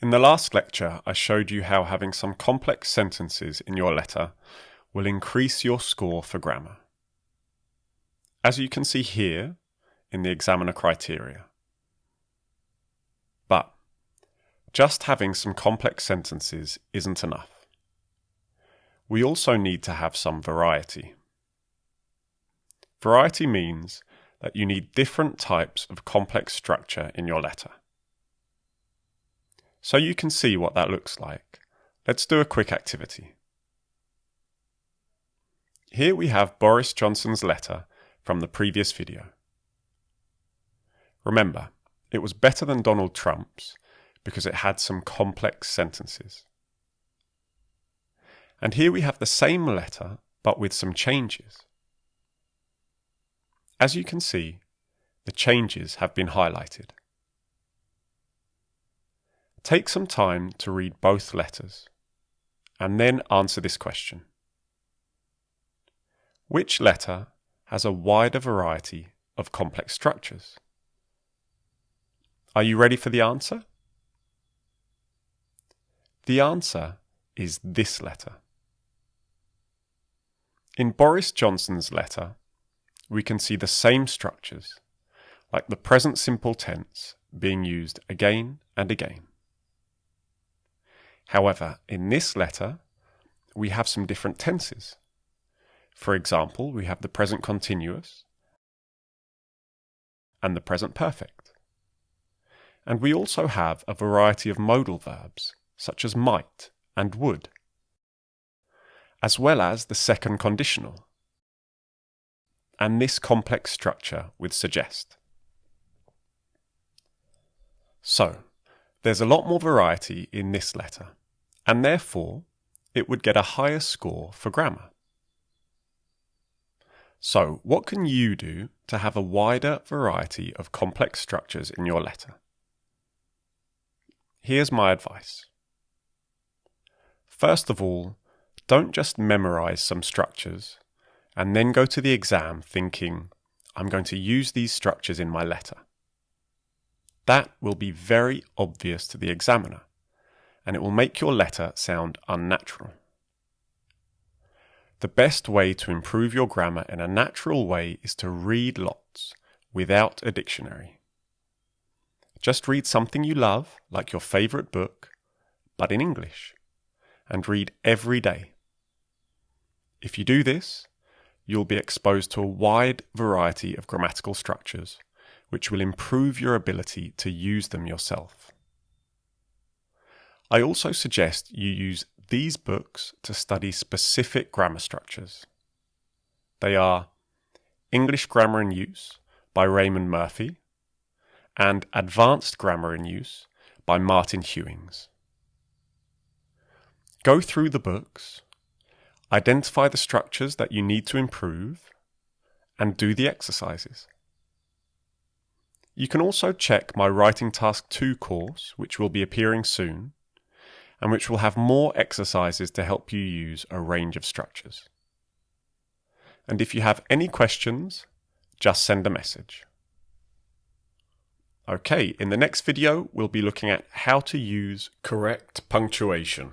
In the last lecture, I showed you how having some complex sentences in your letter will increase your score for grammar. As you can see here in the examiner criteria. But just having some complex sentences isn't enough. We also need to have some variety. Variety means that you need different types of complex structure in your letter. So you can see what that looks like. Let's do a quick activity. Here we have Boris Johnson's letter from the previous video. Remember, it was better than Donald Trump's because it had some complex sentences. And here we have the same letter but with some changes. As you can see, the changes have been highlighted. Take some time to read both letters and then answer this question. Which letter has a wider variety of complex structures? Are you ready for the answer? The answer is this letter. In Boris Johnson's letter, we can see the same structures, like the present simple tense being used again and again. However, in this letter, we have some different tenses. For example, we have the present continuous and the present perfect. And we also have a variety of modal verbs, such as might and would, as well as the second conditional, and this complex structure with suggest. So, there's a lot more variety in this letter, and therefore, it would get a higher score for grammar. So, what can you do to have a wider variety of complex structures in your letter? Here's my advice. First of all, don't just memorize some structures and then go to the exam thinking, I'm going to use these structures in my letter. That will be very obvious to the examiner, and it will make your letter sound unnatural. The best way to improve your grammar in a natural way is to read lots without a dictionary. Just read something you love, like your favorite book, but in English, and read every day. If you do this, you'll be exposed to a wide variety of grammatical structures, which will improve your ability to use them yourself. I also suggest you use these books to study specific grammar structures. They are English Grammar in Use by Raymond Murphy and Advanced Grammar in Use by Martin Hewings. Go through the books, identify the structures that you need to improve, and do the exercises. You can also check my Writing Task 2 course, which will be appearing soon, and which will have more exercises to help you use a range of structures. And if you have any questions, just send a message. Okay, in the next video, we'll be looking at how to use correct punctuation.